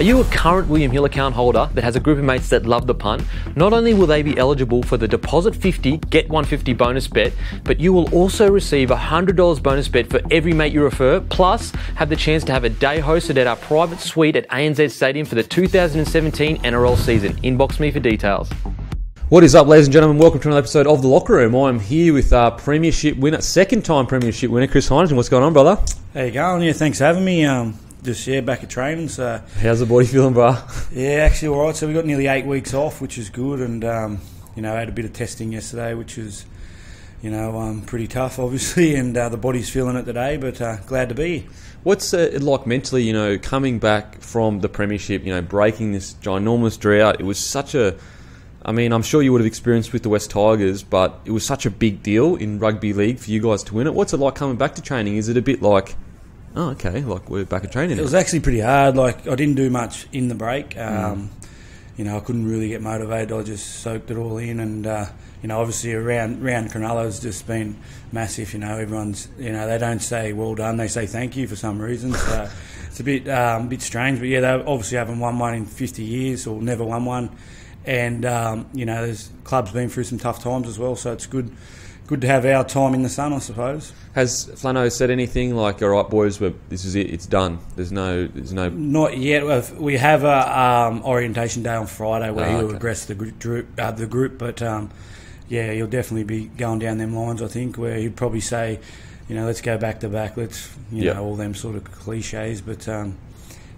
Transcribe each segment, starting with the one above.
Are you a current William Hill account holder that has a group of mates that love the punt? Not only will they be eligible for the deposit 50, get 150 bonus bet, but you will also receive a $100 bonus bet for every mate you refer, plus have the chance to have a day hosted at our private suite at ANZ Stadium for the 2017 NRL season. Inbox me for details. What is up, ladies and gentlemen? Welcome to another episode of The Locker Room. I'm here with Premiership winner, second-time Premiership winner, Chris Heighington. What's going on, brother? How you going? Yeah, thanks for having me. Back at training. So how's the body feeling, bro? Yeah, actually all right. So we got nearly 8 weeks off, which is good, and I had a bit of testing yesterday, which is pretty tough, obviously, and the body's feeling it today, but glad to be here. What's it like mentally? Coming back from the Premiership, breaking this ginormous drought. It was such a. I'm sure you would have experienced with the West Tigers, but it was such a big deal in rugby league for you guys to win it. What's it like coming back to training? Is it a bit like, oh, okay, like we're back at training now? It was actually pretty hard. Like, I didn't do much in the break. I couldn't really get motivated. I just soaked it all in, and obviously around Cronulla has just been massive. Everyone's they don't say well done, they say thank you for some reason. So it's a bit strange, but yeah, they obviously haven't won one in 50 years or never won one. And there's clubs been through some tough times as well, so it's good to have our time in the sun, I suppose. Has Flano said anything like, all right, boys, this is it, it's done? There's no. Not yet. We have a orientation day on Friday where he'll address the group, but he'll definitely be going down them lines. I think where he'd probably say, let's go back to back. Let's all them sort of cliches. But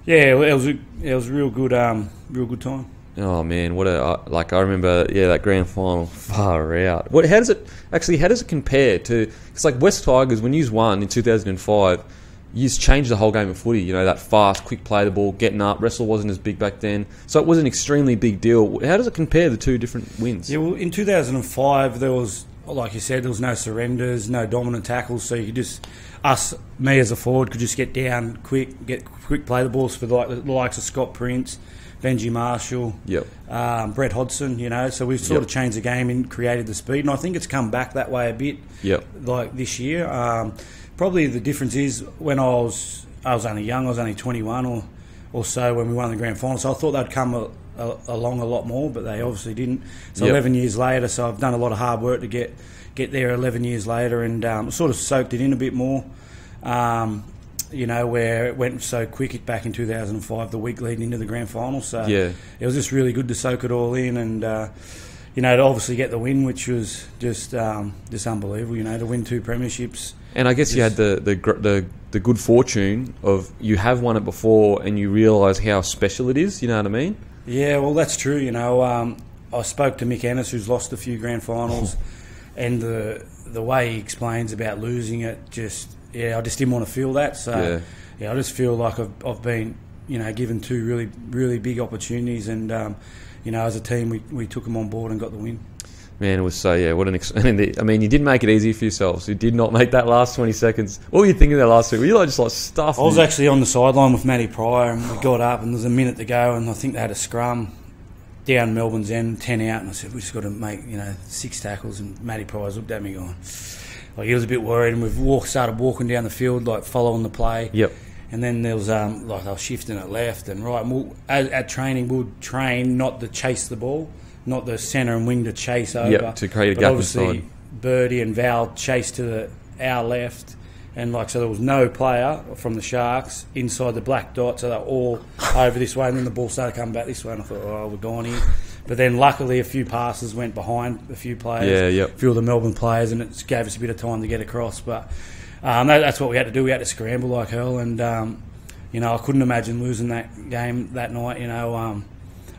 it was a real good time. Oh man, I remember that grand final, far out. How does it compare to? It's like West Tigers when you won in 2005, you changed the whole game of footy. That fast, quick play the ball, getting up. Wrestle wasn't as big back then, so it was an extremely big deal. How does it compare the two different wins? Yeah, well, in 2005 there was, like you said, there was no surrenders, no dominant tackles, so you could just me as a forward could just get down quick play the balls for the likes of Scott Prince, Benji Marshall, Brett Hodgson, so we've sort of changed the game and created the speed, and I think it's come back that way a bit, like this year. Probably the difference is when I was only young, I was only 21 or so when we won the grand final, so I thought they'd come along a lot more, but they obviously didn't. So 11 years later, so I've done a lot of hard work to get there 11 years later, and sort of soaked it in a bit more. Where it went so quick back in 2005, the week leading into the grand final. So it was just really good to soak it all in, and to obviously get the win, which was just unbelievable. To win 2 premierships. And I guess you had the good fortune of you have won it before, and you realise how special it is. You know what I mean? Yeah, well, that's true. I spoke to Mick Ennis, who's lost a few grand finals, and the way he explains about losing it, I just didn't want to feel that. So, I just feel like I've been, given 2 really, really big opportunities, and, as a team, we took them on board and got the win. Man, it was so, what an... you didn't make it easy for yourselves. You did not make that last 20 seconds. What were you thinking that last week? Were you just stuffed? I was actually on the sideline with Matty Pryor, and we got up, and there was a minute to go, and I think they had a scrum down Melbourne's end, 10 out, and I said, we just got to make, 6 tackles, and Matty Pryor's looked at me going... he was a bit worried, and we've started walking down the field, following the play. Yep. And then there was, they were shifting it left and right. And at training, we'll train not to chase the ball, not the centre and wing to chase over. Yep, to create a gap obviously, inside. Birdie and Val chased to our left, and so there was no player from the Sharks inside the black dot, so they were all over this way, and then the ball started coming back this way, and I thought, we're gone here. But then luckily a few passes went behind a few players, a few of the Melbourne players, and it gave us a bit of time to get across. But that's what we had to do. We had to scramble like hell, and I couldn't imagine losing that game that night.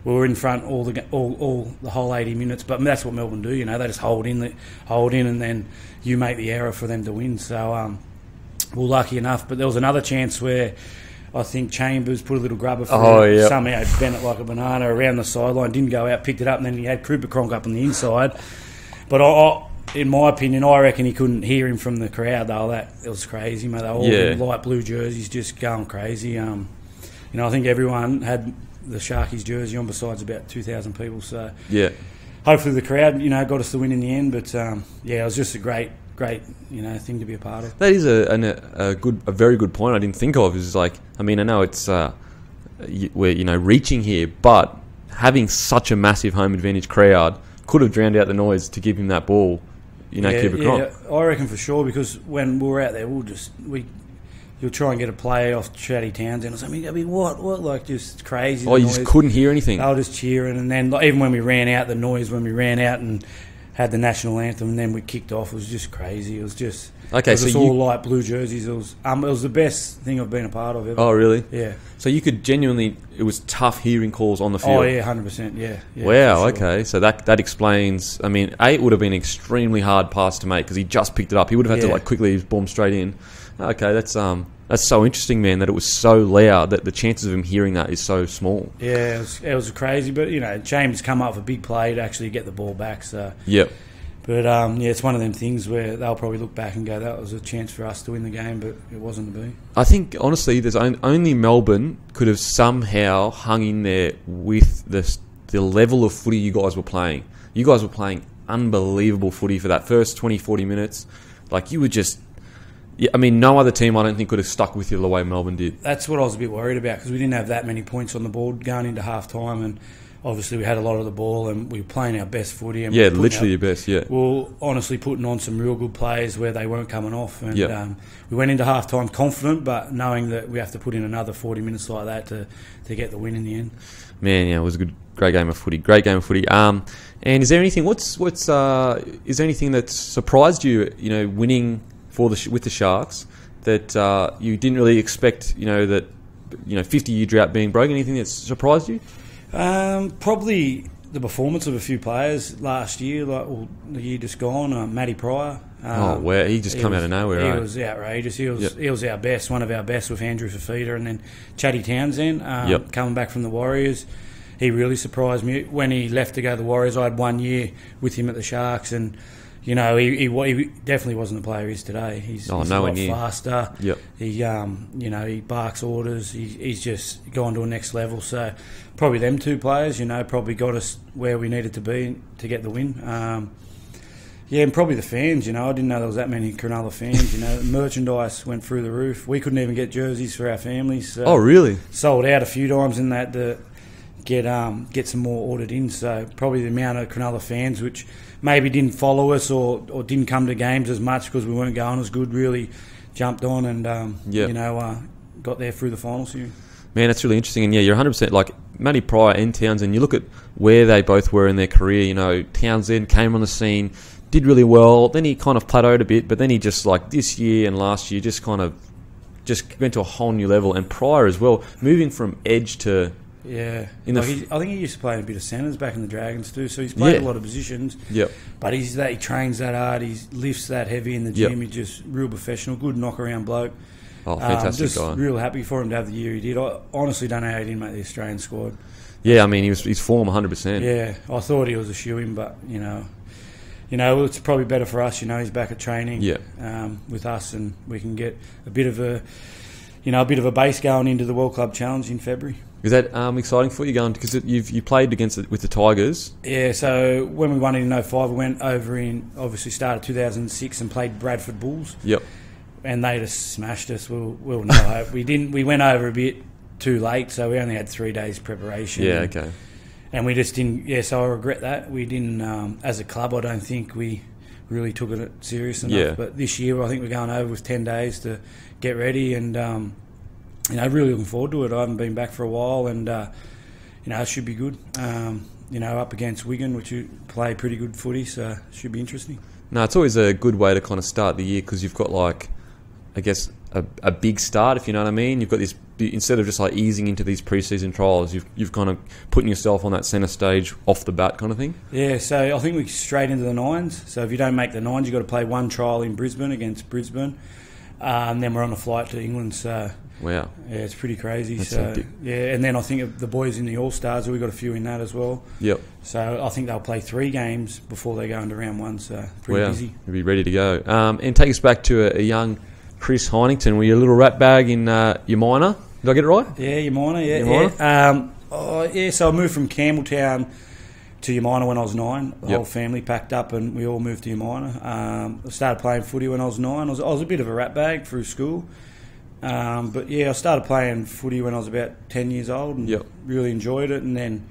We were in front all the whole 80 minutes, but that's what Melbourne do. They just hold in, and then you make the error for them to win. So we were lucky enough. But there was another chance where I think Chambers put a little grubber through somehow bent it like a banana around the sideline, didn't go out, picked it up, and then he had Cooper Cronk up on the inside. But in my opinion, I reckon he couldn't hear him from the crowd. It was crazy, mate. They were all in light blue jerseys, just going crazy. I think everyone had the Sharkies jersey on, besides about 2,000 people. So hopefully the crowd, got us the win in the end. But it was just a great thing to be a part of. That is a very good point I didn't think of. Is I know it's we're reaching here, but having such a massive home advantage crowd could have drowned out the noise to give him that ball. Keep it yeah, I reckon for sure, because when we were out there, you'll try and get a play off Chatty Townsend or something. I mean, what, like, just crazy. Oh, you just couldn't hear anything. They were just cheering, and then even when we ran out, the noise when we ran out and had the national anthem, and then we kicked off, it was just crazy. It was just all light blue jerseys. It was the best thing I've been a part of ever. Oh, really? Yeah. So you could genuinely, it was tough hearing calls on the field. Oh yeah, 100%. Yeah. Wow. Sure. Okay. So that explains. I mean, it would have been an extremely hard pass to make because he just picked it up. He would have had to quickly bomb straight in. Okay, that's so interesting, man. That it was so loud that the chances of him hearing that is so small. Yeah, it was crazy. But James come up with a big play to actually get the ball back. So yep. But it's one of them things where they'll probably look back and go, that was a chance for us to win the game, but it wasn't to be. I think, honestly, there's only Melbourne could have somehow hung in there with the level of footy you guys were playing. You guys were playing unbelievable footy for that first 20, 40 minutes. Like, you were just... Yeah, I mean, no other team, I don't think, could have stuck with you the way Melbourne did. That's what I was a bit worried about, because we didn't have that many points on the board going into half-time, and... Obviously, we had a lot of the ball and we were playing our best footy. And literally your best, yeah. We were honestly putting on some real good plays where they weren't coming off. And we went into half-time confident, but knowing that we have to put in another 40 minutes like that to get the win in the end. Man, yeah, it was a great game of footy. Great game of footy. And is there anything? Is there anything that surprised you? Winning with the Sharks that you didn't really expect. 50-year drought being broken. Anything that surprised you? Probably the performance of a few players last year, the year just gone. Matty Pryor. Wow, he just come out of nowhere. He was outrageous. He was our best, one of our best, with Andrew Fafita, and then Chatty Townsend coming back from the Warriors. He really surprised me when he left to go to the Warriors. I had 1 year with him at the Sharks, and he definitely wasn't the player he is today. He's a lot faster. Yep. He barks orders. He's just gone to a next level. So probably them two players, probably got us where we needed to be to get the win. And probably the fans. I didn't know there was that many Cronulla fans. Merchandise went through the roof. We couldn't even get jerseys for our families. So oh, really? Sold out a few times in that to get some more ordered in. So probably the amount of Cronulla fans which maybe didn't follow us or didn't come to games as much because we weren't going as good, really jumped on and got there through the final series. Man, that's really interesting. And yeah, you're 100%. Like Matty Pryor and Townsend, you look at where they both were in their career. Townsend came on the scene, did really well. Then he kind of plateaued a bit, but then he just, like, this year and last year just went to a whole new level. And Pryor as well, moving from edge to... Yeah, I think he used to play a bit of centres back in the Dragons too, so he's played a lot of positions. Yep. But he trains that hard, he lifts that heavy in the gym, He's just real professional, good knock-around bloke. Oh, fantastic just guy. Real happy for him to have the year he did. I honestly don't know how he didn't make the Australian squad. Yeah, I mean, he's form 100%. Yeah, I thought he was a shoo-in, but, it's probably better for us, he's back at training with us, and we can get a bit of a base going into the World Club Challenge in February. Is that exciting for you going, because you played with the Tigers? Yeah, so when we won it in 05, we went over obviously started 2006 and played Bradford Bulls. Yep. And they just smashed us. We'll know. We went over a bit too late, so we only had 3 days preparation. Yeah, okay. And we just didn't. Yeah, so I regret that. We didn't. As a club, I don't think we really took it serious enough. Yeah. But this year, I think we're going over with 10 days to get ready, and really looking forward to it. I haven't been back for a while, and it should be good. Up against Wigan, which you play pretty good footy, so it should be interesting. No, it's always a good way to kind of start the year, because you've got, like, I guess a big start, if you know what I mean. You've got this, instead of just like easing into these pre-season trials, you've kind of putting yourself on that centre stage off the bat kind of thing. Yeah, so I think we're straight into the nines. So if you don't make the nines, you've got to play one trial in Brisbane against Brisbane, and then we're on a flight to England. So wow, yeah, it's pretty crazy. And then I think the boys in the All-Stars, we've got a few in that as well. Yep. So I think they'll play 3 games before they go into round 1. So pretty busy. You'll be ready to go. And take us back to a young Chris Heighington. Were you a little rat bag in your minor? Did I get it right? Yeah, your minor. Yeah. So I moved from Campbelltown to Yamina when I was 9. The whole family packed up and we all moved to Yamina. I started playing footy when I was 9. I was a bit of a rat bag through school. But yeah, I started playing footy when I was about 10 years old and really enjoyed it, and then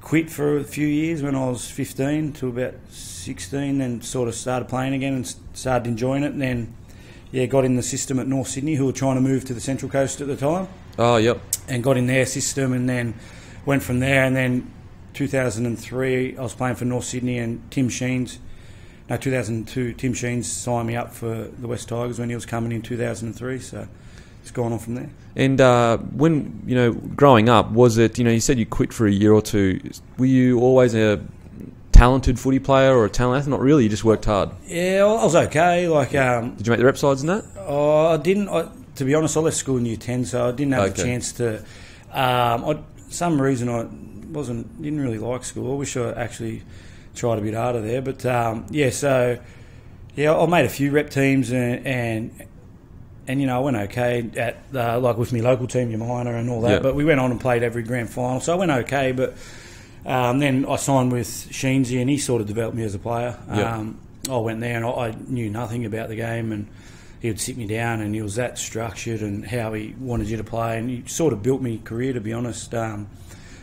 quit for a few years when I was 15 to about 16, then sort of started playing again and started enjoying it, and then got in the system at North Sydney, who were trying to move to the Central Coast at the time. Oh, yep. And got in their system, and then went from there, and then 2003 I was playing for North Sydney, and 2002 Tim Sheens signed me up for the West Tigers when he was coming in 2003, so it's gone on from there. And when, growing up, was it, you said you quit for a year or two, were you always a talented footy player or a talent athlete? Not really, you just worked hard? Yeah, I was okay. Did you make the rep sides in that? Oh, I didn't. To be honest, I left school in year 10, so I didn't have a chance to. Some reason I didn't really like school. I wish I actually tried a bit harder there. But I made a few rep teams and I went okay at with my local team, your minor and all that. Yep. But we went on and played every grand final, so I went okay. But then I signed with Sheensy, and he sort of developed me as a player. Yep. I went there and I knew nothing about the game, and he would sit me down, and he was that structured and how he wanted you to play, and he sort of built me career, to be honest.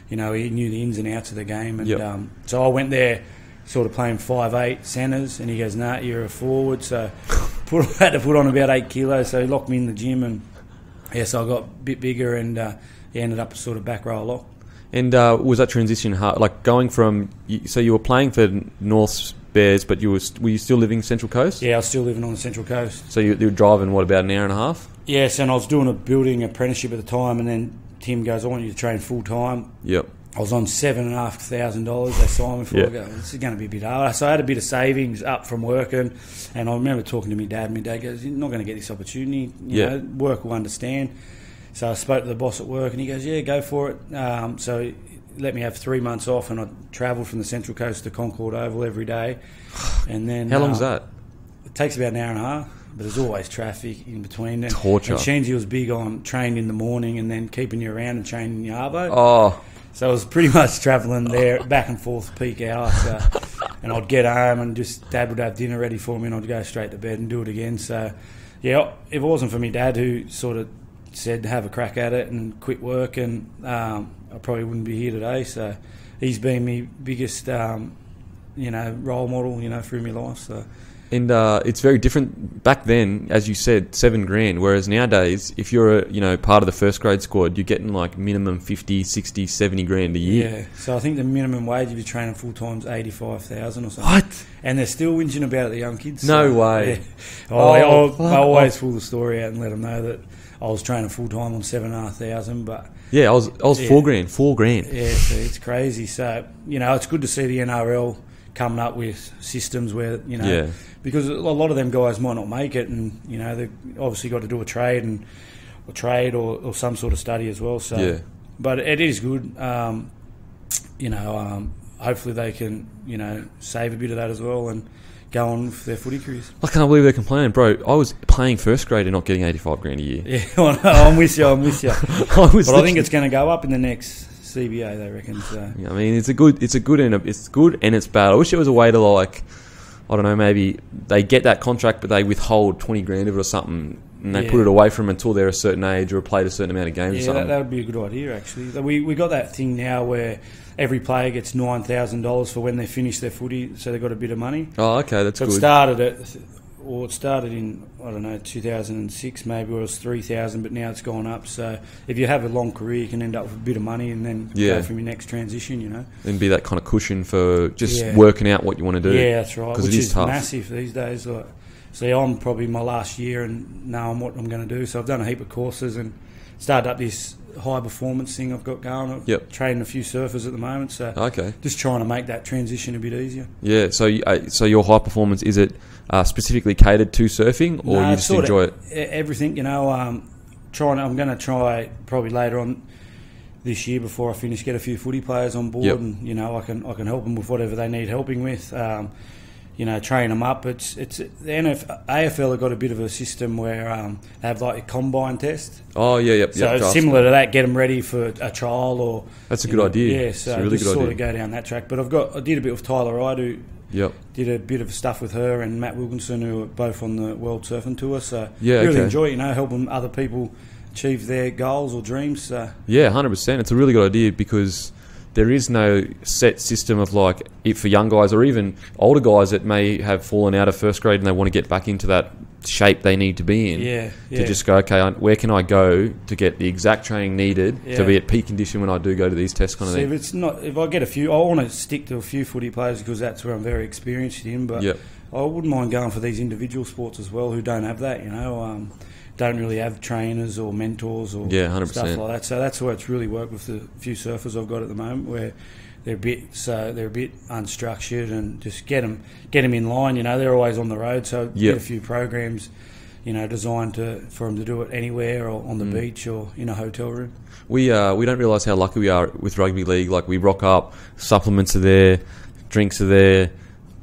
He knew the ins and outs of the game, and so I went there sort of playing 5'8" centres, and he goes, "Nah, you're a forward." So I had to put on about 8 kilos, so he locked me in the gym, and so I got a bit bigger, and he ended up sort of back row lock. And was that transition hard? Like going from, so you were playing for North's Bears, but were you still living Central Coast? Yeah, I was still living on the Central Coast. So you were driving, about an hour and a half? Yes, and I was doing a building apprenticeship at the time, and then Tim goes, "I want you to train full time." Yep. I was on $7,500. They signed me for. I go, "This is going to be a bit hard." So I had a bit of savings up from working, and I remember talking to my dad. My dad goes, "You're not going to get this opportunity. You know, work will understand." So I spoke to the boss at work, and he goes, "Yeah, go for it." So he let me have 3 months off, and I travelled from the Central Coast to Concord Oval every day. And then how long's that? It takes about an hour and a half, but there's always traffic in between. Torture. And Sheensy was big on training in the morning and then keeping you around and training in the arvo. Oh. So I was pretty much travelling there back and forth peak hour. So, and I'd get home and just Dad would have dinner ready for me, and I'd go straight to bed and do it again. So, yeah, if it wasn't for me Dad, who sort of said have a crack at it and quit work, and I probably wouldn't be here today. So he's been my biggest role model through my life. So And it's very different back then, as you said, $7,000. Whereas nowadays, if you're part of the first grade squad, you're getting like minimum 50, 60, 70 grand a year. Yeah. So I think the minimum wage if you're training full time is 85,000 or something. What? And they're still whinging about it, the young kids. No so, way. Yeah. I always pull the story out and let them know that I was training full time on 7,500, but yeah, I was $4,000. $4,000. Yeah, so it's crazy. So it's good to see the NRL coming up with systems where because a lot of them guys might not make it, and they've obviously got to do a trade or some sort of study as well. So, but it is good. Hopefully they can save a bit of that as well and go on with their footy careers. I can't believe they're complaining, bro. I was playing first grade and not getting $85,000 a year. Yeah, I'm with you. But I think it's going to go up in the next CBA, they reckon. So. I mean, it's good and it's bad. I wish there was a way to I don't know, maybe they get that contract but they withhold $20,000 of it or something, and they put it away from them until they're a certain age or played a certain amount of games or something. That would be a good idea, actually. We got that thing now where every player gets $9,000 for when they finish their footy, so they've got a bit of money. Oh, okay, that's good. It started in, 2006 maybe, where it was $3,000, but now it's gone up. So if you have a long career, you can end up with a bit of money and then go from your next transition, Then be that kind of cushion for just working out what you want to do. Yeah, that's right, which is tough. massive these days. I'm probably my last year and knowing what I'm going to do. So I've done a heap of courses and started up this high performance thing I've got going. I'm training a few surfers at the moment, so just trying to make that transition a bit easier. Yeah, so your high performance, is it specifically catered to surfing, or you just enjoy it? Everything, I'm going to try probably later on this year before I finish, get a few footy players on board, and I can help them with whatever they need helping with. Train them up. It's the AFL have got a bit of a system where they have like a combine test. Oh yeah, So similar to that, get them ready for a trial or. That's a good idea. Yeah, so it's a really just good sort idea. of go down that track. But I did a bit with Tyler Wright, who Yep. Did a bit of stuff with her and Matt Wilkinson, who are both on the World Surfing Tour. So Yeah, really okay. enjoy it, helping other people achieve their goals or dreams. So. Yeah, 100%. It's a really good idea because there is no set system of like for young guys or even older guys that may have fallen out of first grade and they want to get back into that shape they need to be in. Yeah. To just go, okay, where can I go to get the exact training needed to be at peak condition when I do go to these tests kind of thing. If I get I want to stick to a few footy players because that's where I'm very experienced in. But I wouldn't mind going for these individual sports as well who don't have that. Don't really have trainers or mentors or 100%. stuff like that. So that's where it's really worked with the few surfers I've got at the moment, where they're a bit unstructured, and just get them in line. They're always on the road, so get a few programs, designed for them to do it anywhere or on the beach or in a hotel room. We don't realise how lucky we are with rugby league. Like we rock up, supplements are there, drinks are there.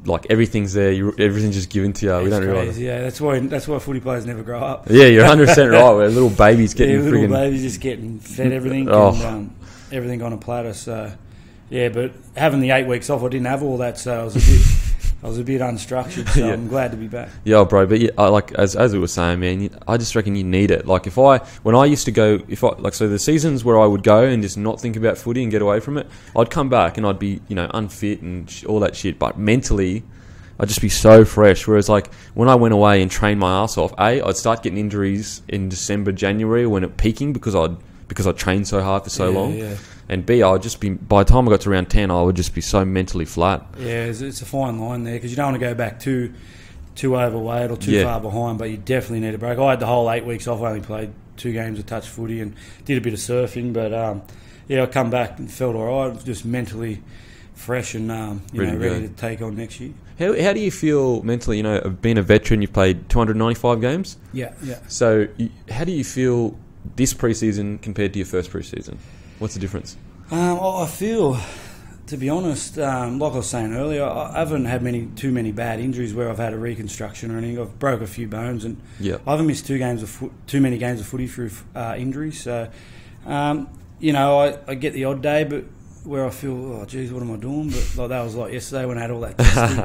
Like everything's there, everything's just given to you. We don't realise. Yeah, that's why footy players never grow up. Yeah, you're 100% right. We're little babies getting little babies just getting fed everything and everything on a platter. So but having the 8 weeks off, I didn't have all that, so I was a bit unstructured. So I'm glad to be back. Yeah, bro. But as we were saying, man, I just reckon you need it. Like when I used to go, so the seasons where I would go and just not think about footy and get away from it, I'd come back and I'd be unfit and all that shit. But mentally, I'd just be so fresh. Whereas like when I went away and trained my ass off, I'd start getting injuries in December, January when it peaking because I trained so hard for so long. Yeah. And B, I would just be, by the time I got to around 10, I would just be so mentally flat. Yeah, it's a fine line there because you don't want to go back too overweight or too far behind, but you definitely need a break. I had the whole 8 weeks off. I only played 2 games of touch footy and did a bit of surfing, but I come back and felt all right, just mentally fresh and ready to take on next year. How do you feel mentally? Being a veteran, you've played 295 games. Yeah. So how do you feel this pre-season compared to your first pre-season? What's the difference? I feel, to be honest, like I was saying earlier, I haven't had too many bad injuries where I've had a reconstruction or anything. I've broke a few bones, and I haven't missed too many games of footy through injury. So, I get the odd day, but where I feel, oh geez, what am I doing? But that was like yesterday when I had all that testing.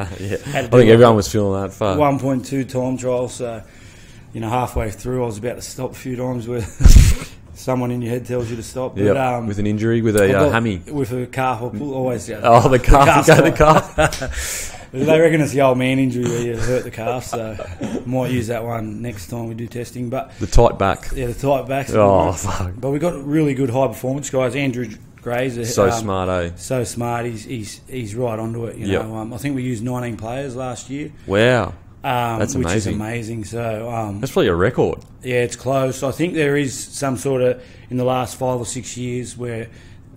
I think everyone was feeling that far. 1.2 time trial, so halfway through I was about to stop a few times where someone in your head tells you to stop. But, with an injury, with a hammy. With a calf, always. The calf. The calf. They reckon it's the old man injury where you hurt the calf, so might use that one next time we do testing. But the tight back. Yeah, the tight back. Oh, fuck. But we've got really good high performance guys. Andrew Gray's so smart, eh? So smart. He's right onto it. I think we used 19 players last year. Wow. That's amazing. Which is amazing. So that's probably a record. Yeah, it's close. I think there is some sort of in the last 5 or 6 years where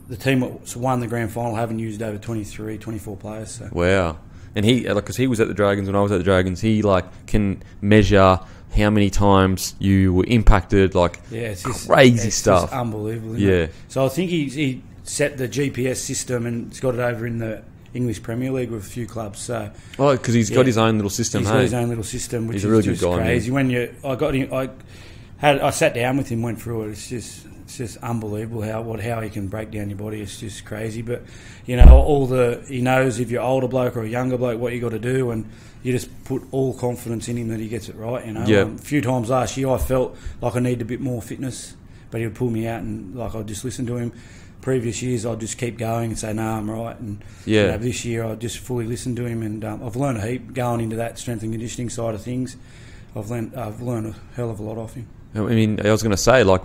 the team that won the grand final haven't used over 23, 24 players. So. Wow. And because he was at the Dragons when I was at the Dragons, he can measure how many times you were impacted. It's crazy stuff. Just unbelievable. Yeah. It? So I think he set the GPS system and he's got it over in the English Premier League with a few clubs. So, because he's got his own little system. He's got his own little system, which he's a really is good guy, crazy. I sat down with him, went through it. It's just unbelievable how he can break down your body. It's just crazy. But he knows if you're older bloke or a younger bloke what you got to do, and you just put all confidence in him that he gets it right. A few times last year I felt like I needed a bit more fitness, but he would pull me out and I'd just listen to him. Previous years I'd just keep going and say no, I'm right, and this year I just fully listened to him, and I've learned a heap going into that strength and conditioning side of things. I've learned a hell of a lot off him. I mean, I was going to say, with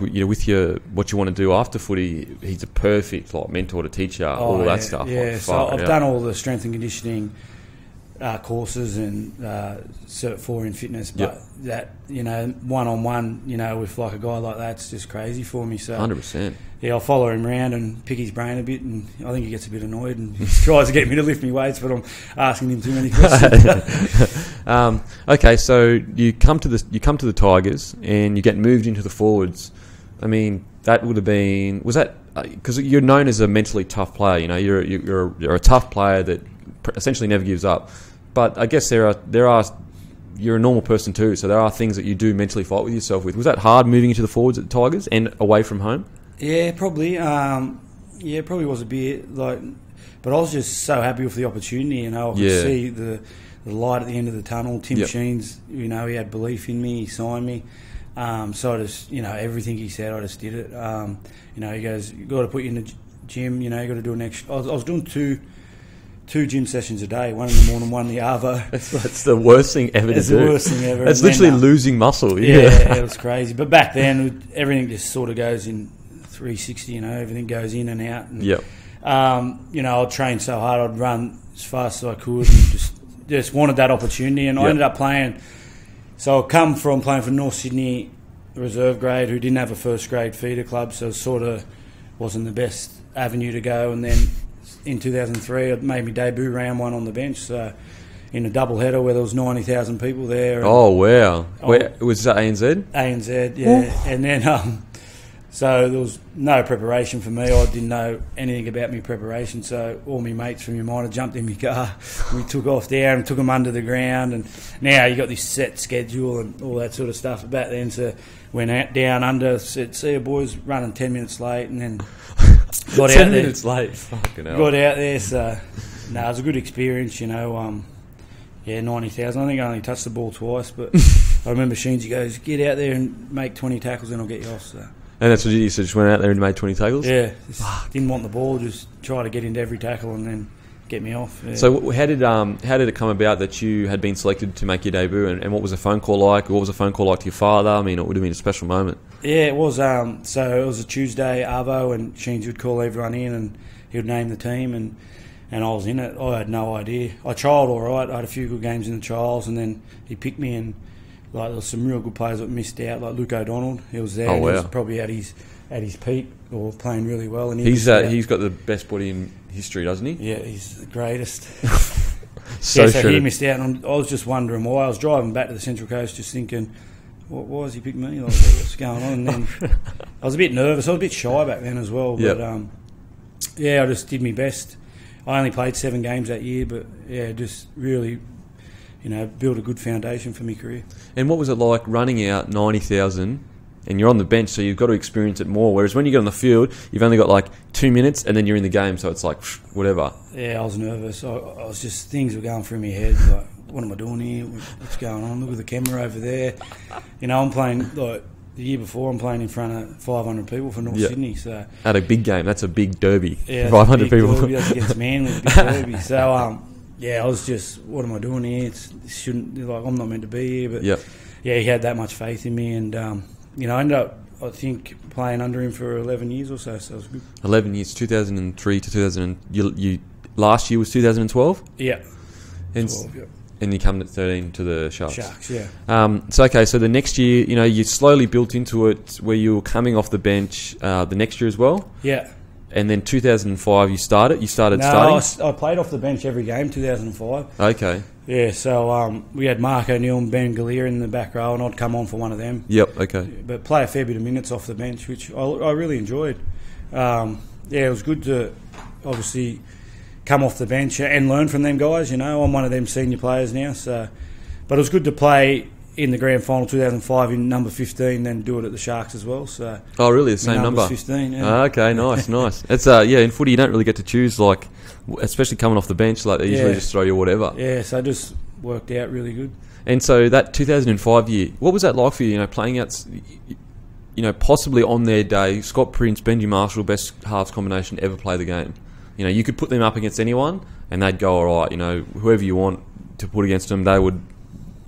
what you want to do after footy, he's a perfect mentor to teach you all that stuff. Yeah, so I've done all the strength and conditioning courses and Cert 4 in fitness, but that one-on-one, with a guy like that's just crazy for me. So 100%. Yeah, I'll follow him around and pick his brain a bit, and I think he gets a bit annoyed and he tries to get me to lift me weights, but I'm asking him too many questions. Okay, so you come to the Tigers and you get moved into the forwards. I mean, that would have been because you're known as a mentally tough player. You're a tough player that essentially never gives up. But I guess there are you're a normal person too, so there are things that you do mentally fight with yourself with. Was that hard moving into the forwards at the Tigers and away from home? Yeah, probably. Probably was a bit But I was just so happy with the opportunity. I could see the light at the end of the tunnel. Tim Sheens, he had belief in me. He signed me. So I just, everything he said, I just did it. He goes, "You got to put you in the gym. You got to do an extra." I was doing two gym sessions a day, one in the morning, one in the arvo. That's the worst thing ever to do. It's the worst thing ever. It's literally losing muscle. Yeah, it was crazy. But back then, everything just sort of goes in 360. Everything goes in and out. And, I'd train so hard, I'd run as fast as I could, and just wanted that opportunity. And I ended up playing. So I come from playing for North Sydney reserve grade, who didn't have a first grade feeder club, so it sort of wasn't the best avenue to go. And then in 2003, I made my debut round one on the bench, so in a double header where there was 90,000 people there. Oh wow! Where was that? ANZ? ANZ, yeah. Ooh. And then so there was no preparation for me. I didn't know anything about my preparation, so all my mates from your minor jumped in my car. We took off there and took them under the ground, and now you got this set schedule and all that sort of stuff. Back then, so went out down under, said, "See you boys, running 10 minutes late," and then got 10 minutes late. Fucking hell. Got out there, so it was a good experience, 90,000. I think I only touched the ball twice, but I remember Sheensy goes, "Get out there and make 20 tackles, and I'll get you off." So. And that's what you said, just went out there and made 20 tackles? Yeah, didn't want the ball, just try to get into every tackle and then get me off. Yeah. So how did it come about that you had been selected to make your debut, and what was the phone call like? What was the phone call like to your father? I mean, it would have been a special moment. Yeah, it was. So it was a Tuesday, Arvo, and Sheens would call everyone in and he would name the team, and I was in it. I had no idea. I trialled all right. I had a few good games in the trials, and then he picked me, and there was some real good players that missed out, like Luke O'Donnell. He was there. Oh, wow. He was probably at his peak or playing really well. And he's got the best body in history, doesn't he? Yeah, he's the greatest. so he missed out, and I was just wondering why. I was driving back to the Central Coast, just thinking, why has he picked me? Like, what's going on? And then I was a bit nervous. I was a bit shy back then as well. But I just did my best. I only played 7 games that year, but just really, built a good foundation for my career. And what was it like running out 90,000 and you're on the bench, so you've got to experience it more, whereas when you get on the field, you've only got like 2 minutes and then you're in the game, so it's like, whatever. Yeah, I was nervous. I was just, things were going through my head, like, what am I doing here? What's going on? Look at the camera over there. I'm playing, like, the year before, I'm playing in front of 500 people for North Sydney. So at a big game, that's a big derby. Yeah, 500 people. Derby, that's against Manly, big derby. So, I was just, what am I doing here? I'm not meant to be here. But he had that much faith in me, and I ended up, I think, playing under him for 11 years or so. So it was good. 11 years, 2003 to 2000. You last year was 2012. Yeah. And 12, and you come at 13 to the Sharks. Sharks, yeah. So the next year, you slowly built into it where you were coming off the bench the next year as well. Yeah. And then 2005, you started starting? I played off the bench every game, 2005. Okay. Yeah, so we had Mark O'Neill and Ben Gallier in the back row, and I'd come on for one of them. Yep, okay. But play a fair bit of minutes off the bench, which I really enjoyed. It was good to obviously come off the bench and learn from them guys. I'm one of them senior players now. But it was good to play in the grand final 2005 in number 15, then do it at the Sharks as well. So oh, really? The same number? 15. Yeah. Okay, nice. It's in footy you don't really get to choose, like, especially coming off the bench. Like, they usually just throw you whatever. Yeah, so it just worked out really good. And so that 2005 year, what was that like for you? Playing out, possibly on their day, Scott Prince, Benji Marshall, best halves combination ever play the game. You could put them up against anyone, and they'd go all right. Whoever you want to put against them, they would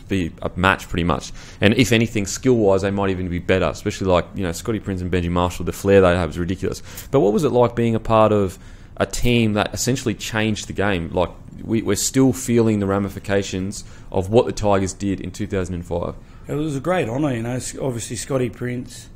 be a match pretty much. And if anything, skill-wise, they might even be better. Especially like Scotty Prince and Benji Marshall, the flair they have is ridiculous. But what was it like being a part of a team that essentially changed the game? Like we're still feeling the ramifications of what the Tigers did in 2005. It was a great honour. Obviously Scotty Prince.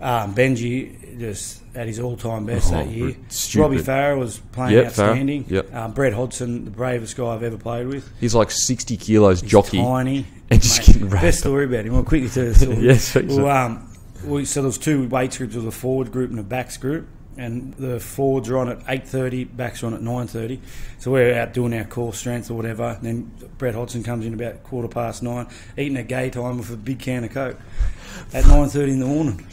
Benji just at his all-time best that year. Stupid. Robbie Farah was playing outstanding. Yep. Brett Hodgson, the bravest guy I've ever played with. He's like 60 kilos jockey. Tiny. And just getting wrapped. Best story about him. I'll quickly tell you the story. Yes. So there was 2 weights groups. There was a forward group and a backs group. And the forwards are on at 8:30, backs are on at 9:30. So we're out doing our core strength or whatever. And then Brett Hodgson comes in about 9:15, eating at gay time with a big can of Coke at 9:30 in the morning.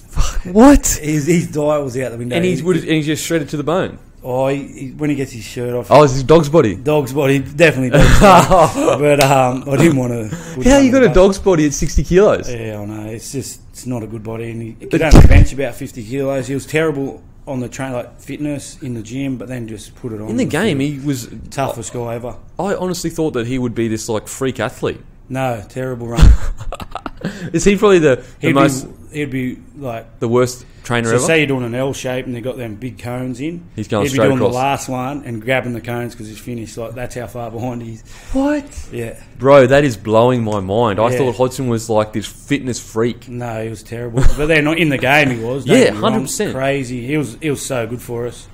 What? His diet was out the window. And he's just shredded to the bone. Oh, when he gets his shirt off. Oh, it's his dog's body. Dog's body, definitely dog's body. But I didn't want to... How you got a dog's body at 60 kilos? Yeah, I know. It's not a good body. And he could only bench about 50 kilos. He was terrible on the train, like fitness in the gym, but then just put it on. In the game, he was... Toughest guy ever. I honestly thought that he would be this, like, freak athlete. No, terrible run. Is he probably the most... He'd be like... The worst trainer ever? So say you're doing an L shape and they've got them big cones in. He's going straight across. He'd be doing the last one and grabbing the cones because he's finished. Like, that's how far behind he is. What? Yeah. Bro, that is blowing my mind. I thought Hodgson was like this fitness freak. No, he was terrible. But then in the game he was. Yeah, 100%. Crazy. He was so good for us.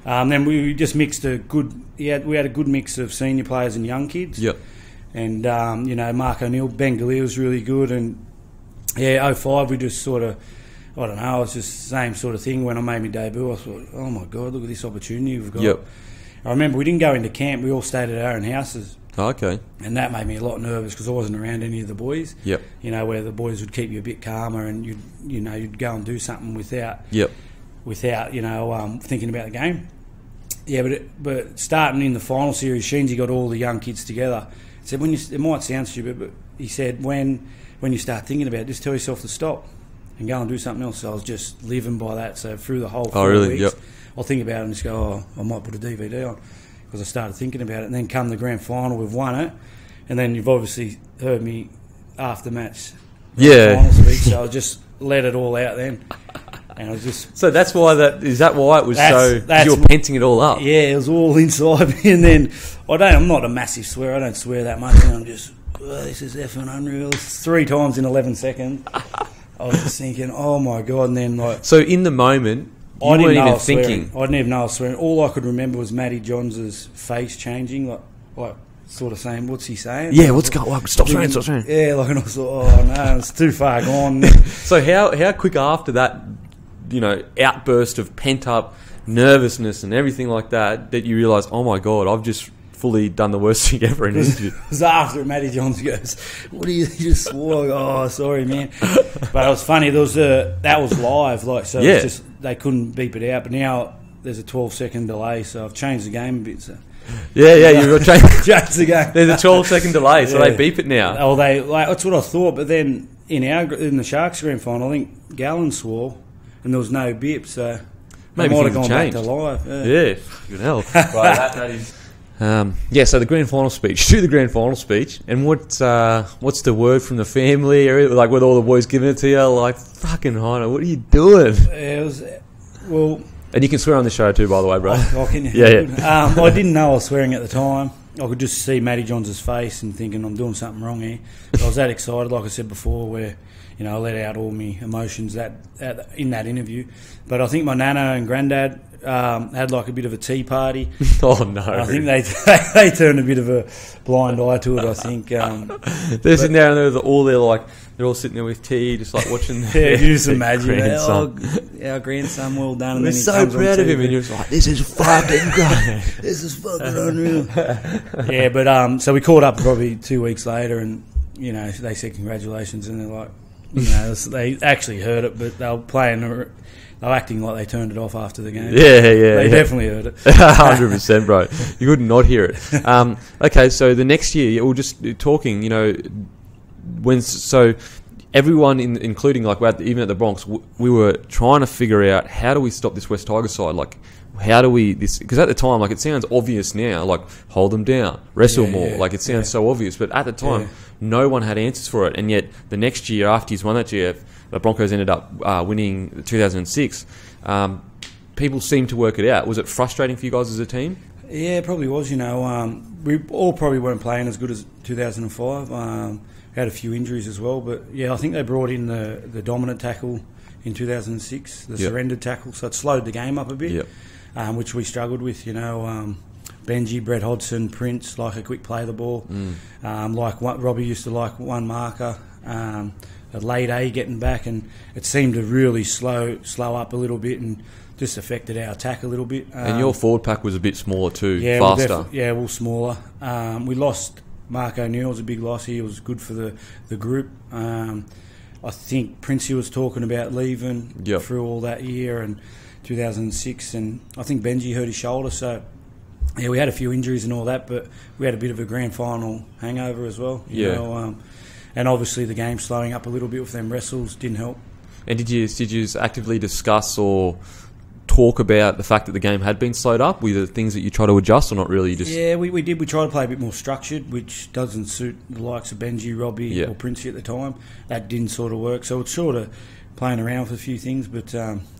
Then we just mixed a good... we had a good mix of senior players and young kids. Yep. And, Mark O'Neill, Ben Galea was really good. And, 05 we just sort of... I don't know, it's just the same sort of thing. When I made my debut, I thought, oh my God, look at this opportunity we've got. Yep. I remember we didn't go into camp, we all stayed at our own houses. Oh, okay. And that made me a lot nervous because I wasn't around any of the boys. Yep. Where the boys would keep you a bit calmer and you'd go and do something without thinking about the game. Yeah, but starting in the final series, Sheensy got all the young kids together. He said, it might sound stupid, but he said, when you start thinking about it, just tell yourself to stop and go and do something else. So I was just living by that. So through the whole 4 weeks, Yep. I'll think about it and just go, I might put a DVD on, because I started thinking about it. And then come the grand final, we've won it. And then you've obviously heard me after match final speech, so I just let it all out then. And I was just... So that's why is that why it was you were penting it all up? Yeah, it was all inside me. And then I'm not a massive swearer. I don't swear that much. And I'm just, this is effing unreal. It's 3 times in 11 seconds. I was just thinking, oh my God. And then so in the moment, you weren't even thinking. I didn't even know I was swearing. All I could remember was Matty Johns' face changing, like sort of saying, what's he saying? Yeah, what's going on? Stop swearing. Yeah, and I was like, oh no, it's too far gone. So how quick after that, outburst of pent up nervousness and everything like that you realise, oh my God, I've just fully done the worst thing ever in an interview. It was after Matty Johns goes, what do you just swore? Oh, sorry, man. But it was funny. That was live, so it was just, they couldn't beep it out. But now there's a 12-second delay, so I've changed the game a bit. So you've changed the game. There's a 12-second delay, so they beep it now. Oh, that's what I thought. But then in the Sharks grand final, I think Gallen swore, and there was no beep, so maybe might have gone changed. Back to live. Yeah, good hell. Right, that is. So the grand final speech. Do the grand final speech, and what's the word from the family? Or like with all the boys giving it to you, like fucking Heino, what are you doing? It was and you can swear on the show too, by the way, bro. Oh, can you? Yeah. I didn't know I was swearing at the time. I could just see Matty Johns' face and thinking I'm doing something wrong here. But I was that excited, like I said before, where I let out all my emotions in that interview. But I think my nana and granddad had like a bit of a tea party. Oh no! I think they turned a bit of a blind eye to it. I think they're sitting there and they're all sitting there with tea, just like watching. Yeah, you just imagine our grandson, well done. And we're so proud of him, and you're just like, this is fucking great. This is fucking unreal. Yeah, but so we caught up probably 2 weeks later, and they said congratulations, and they're like, they actually heard it, but they were playing. They were acting like they turned it off after the game. Yeah. They definitely heard it. 100%, bro. You could not hear it. Okay, so the next year, we're just talking, so everyone, including even at the Bronx, we were trying to figure out how do we stop this West Tigers side? Like, how do we because at the time, it sounds obvious now, like hold them down, wrestle more. Like it sounds so obvious, but at the time, no one had answers for it. And yet the next year, after he's won that year, the Broncos ended up winning 2006. People seemed to work it out. Was it frustrating for you guys as a team? Yeah, it probably was. We all probably weren't playing as good as 2005. Had a few injuries as well, but I think they brought in the dominant tackle in 2006, the surrender tackle, so it slowed the game up a bit, which we struggled with. Benji, Brett Hodgson, Prince, like a quick play the ball. Robbie used to like one marker. A late A getting back, and it seemed to really slow up a little bit and just affected our attack a little bit. And your forward pack was a bit smaller too, faster. Well, smaller. We lost Mark O'Neill, was a big loss. He was good for the group. I think Princey was talking about leaving through all that year, and to 2006, and I think Benji hurt his shoulder. So yeah, we had a few injuries and all that, but we had a bit of a grand final hangover as well. You know, and obviously the game slowing up a little bit with them wrestles didn't help. And did you actively discuss or talk about the fact that the game had been slowed up? Were there things that you try to adjust, or not really? Yeah, we did. We tried to play a bit more structured, which doesn't suit the likes of Benji, Robbie or Princey at the time. That didn't sort of work. So it's sort of playing around with a few things, but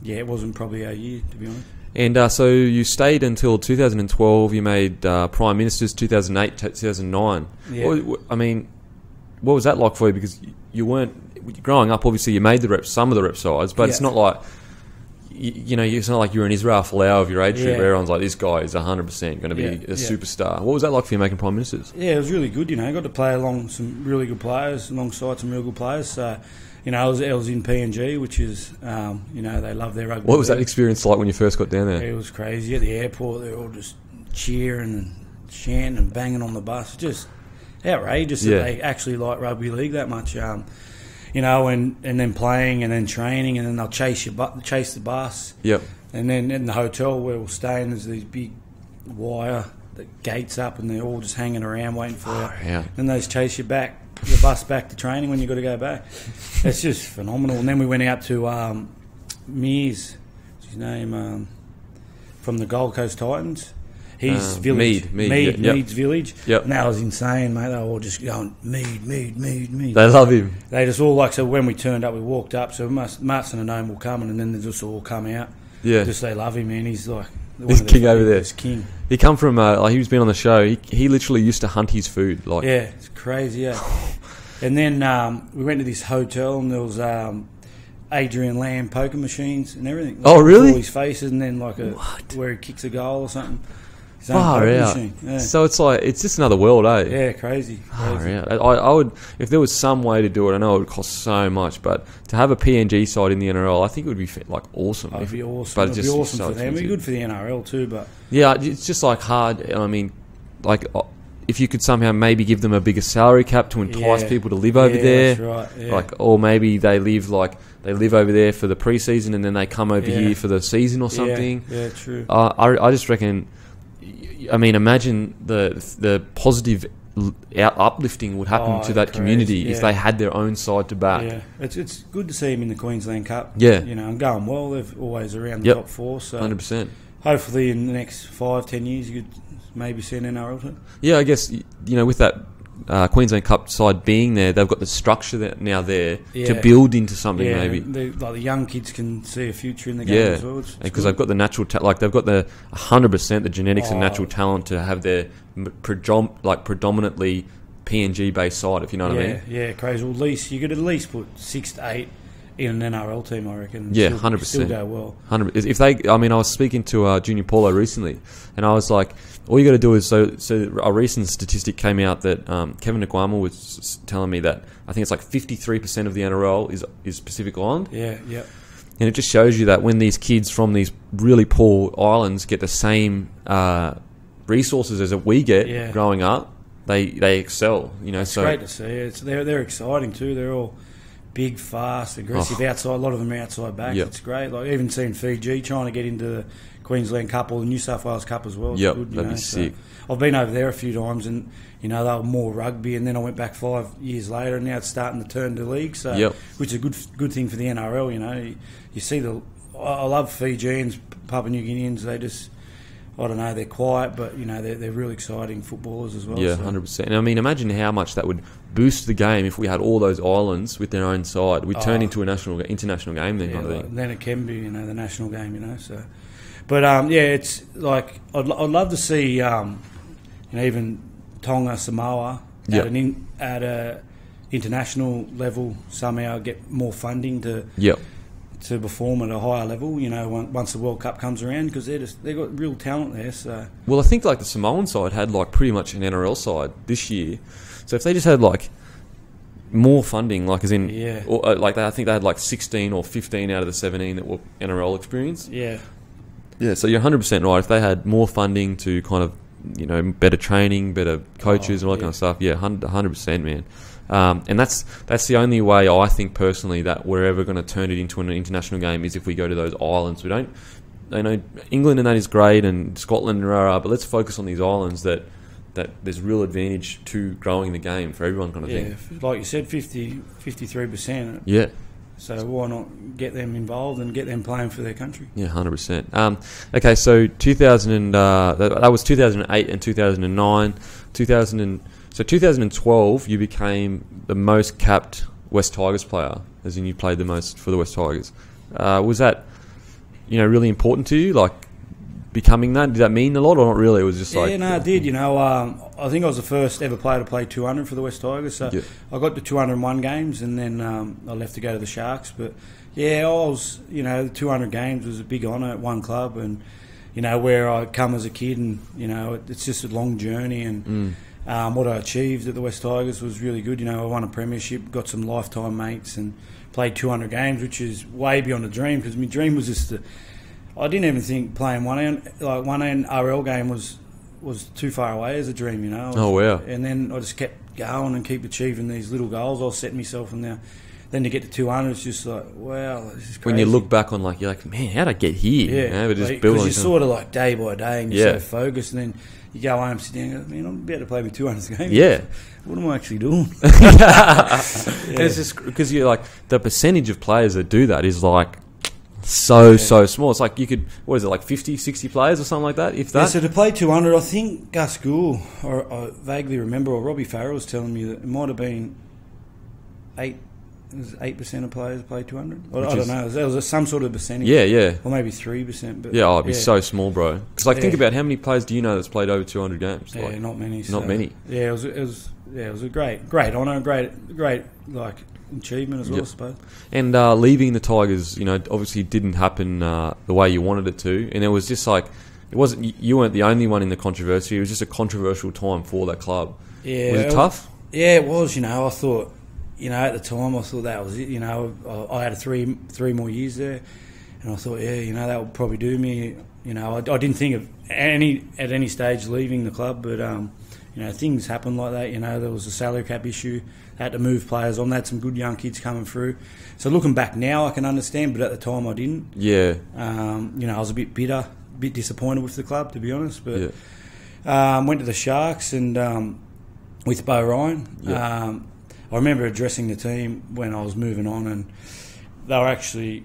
it wasn't probably our year, to be honest. And so you stayed until 2012. You made Prime Ministers 2008, 2009. Yeah. What was that like for you? Because you weren't growing up. Obviously, you made the reps, some of the rep sides, but it's not like it's not like you're an Israel Folau of your age group where everyone's like, this guy is 100% going to be a superstar. What was that like for you making Prime Ministers? Yeah, it was really good. I got to play alongside some really good players. So, I was in PNG, which is, they love their rugby. What was that experience like when you first got down there? It was crazy. At the airport, they were all just cheering and chanting and banging on the bus. Just outrageous that they actually like rugby league that much. And then playing and then training, and then they'll chase the bus. Yep. And then in the hotel where we're staying, there's these big wire that gates up, and they're all just hanging around waiting for you. Yeah. Then they just chase you back, the bus back to training when you got to go back. It's just phenomenal. And then we went out to Mears, his name, from the Gold Coast Titans. His village, Mead's village. Yep. And that was insane, mate. They were all just going, Mead. They love him. They just all so when we turned up, we walked up, so Martin and Owen will come, and then they just all come out. Yeah. Just they love him, man. He's like... He's king over there. He's king. He come from, he was been on the show, he literally used to hunt his food. Yeah, it's crazy, And then we went to this hotel, and there was... Adrian Lamb poker machines and everything. Oh, really? All his faces, and then where he kicks a goal or something. Far out. So it's just another world, eh? Yeah, crazy. Far out. I would, if there was some way to do it. I know it would cost so much, but to have a PNG side in the NRL, I think it would be awesome. It'd be awesome. But it'd be awesome for them. It'd be good for the NRL too, but yeah, it's just hard. I mean, if you could somehow maybe give them a bigger salary cap to entice people to live over there, that's right. Yeah. Or maybe they live over there for the preseason and then they come over here for the season or something. Yeah, true. I just reckon. I mean, imagine the positive uplifting would happen to that community if they had their own side to back. Yeah, it's good to see him in the Queensland Cup. Yeah, and going well. They're always around the top four. So 100%. Hopefully, in the next 5-10 years, you could maybe see an NRL team. Yeah, I guess with that Queensland Cup side being there, they've got the structure to build into something. Maybe the young kids can see a future in the game as well. Because they've got the natural they've got the 100% the genetics and natural talent to have their predominantly PNG based side. If you know what I mean. Yeah, crazy. Well, you could at least put 6 to 8 in an NRL team, I reckon. 100%. Still go well. 100%. If they, I was speaking to Junior Paulo recently, and I was like, all you got to do is so a recent statistic came out that Kevin Nkwama was telling me that I think it's 53% of the NRL is Pacific Island. Yeah. And it just shows you that when these kids from these really poor islands get the same resources as we get growing up, they excel. It's great to see. They're exciting too. They're all big, fast, aggressive outside. A lot of them are outside back. Yep. It's great. Even seeing Fiji trying to get into the Queensland Cup or the New South Wales Cup as well. Yep, good, that'd be sick. So I've been over there a few times, and they were more rugby, and then I went back 5 years later, and now it's starting to turn to league. So, which is a good thing for the NRL. You see I love Fijians, Papua New Guineans. They just, I don't know, they're quiet, but they're really exciting footballers as well. Yeah, 100%. And I mean, imagine how much that would boost the game if we had all those islands with their own side. We'd turn into an international game then. I think. Then it can be, the national game. So, but it's I'd love to see even Tonga, Samoa at a international level somehow get more funding to perform at a higher level, once the World Cup comes around, because they've got real talent there. So, well, I think the Samoan side had pretty much an NRL side this year. So if they just had more funding, I think they had 16 or 15 out of the 17 that were NRL experience. Yeah. Yeah. So you're 100% right. If they had more funding to kind of better training, better coaches, and all that kind of stuff. Yeah, 100%, man. And that's the only way I think personally that we're ever going to turn it into an international game is if we go to those islands. We don't I know England and that is great, and Scotland, but let's focus on these islands that there's real advantage to growing the game for everyone, kind of thing. Like you said, 53%. Yeah. So why not get them involved and get them playing for their country? Yeah, 100%. Okay, so 2000 that was 2008 and 2009. 2012, you became the most capped West Tigers player, as in you played the most for the West Tigers. Was that, really important to you? Like, becoming that, did that mean a lot or not really? It was just like... Yeah, no, it did. I think I was the first ever player to play 200 for the West Tigers. So I got to 201 games, and then I left to go to the Sharks. But yeah, I was, the 200 games was a big honour at one club, and where I come as a kid, and it's just a long journey, and what I achieved at the West Tigers was really good. I won a premiership, got some lifetime mates, and played 200 games, which is way beyond a dream, because my dream was just I didn't even think playing one NRL game was too far away as a dream, Oh, wow. And then I just kept going and keep achieving these little goals I was setting myself, and then to get to 200, it's just like, wow, this is crazy. When you look back on, you're like, man, how'd I get here? Yeah, but just because you're sort of like day by day, and you're so focused, and then you go home, sit down, and go, man, I'm about to play my 200th game. Yeah. What am I actually doing? It's just because you're like, the percentage of players that do that is like so small. It's like you could, 50, 60 players or something like that, if that? Yeah, so to play 200, I think Gus Gould, or I vaguely remember, or Robbie Farrell was telling me that it might have been 8% of players play 200. I don't know. There was some sort of percentage. Yeah. Or maybe 3%. But it'd be so small, bro. Because think about how many players do you know that's played over 200 games? Yeah, not many. Not many. Yeah, it was a great honour, great achievement as well, I suppose. And leaving the Tigers, obviously didn't happen the way you wanted it to, and it was just like, you weren't the only one in the controversy. It was just a controversial time for that club. Yeah, was it tough? Yeah, it was. I thought, at the time, I thought that was it. I had three more years there, and I thought, that would probably do me. I didn't think of at any stage leaving the club, but things happened like that. There was a salary cap issue. They had to move players on. They had some good young kids coming through. So looking back now, I can understand, but at the time, I didn't. Yeah. I was a bit bitter, a bit disappointed with the club, to be honest. But went to the Sharks and with Bo Ryan. Yeah. I remember addressing the team when I was moving on, and they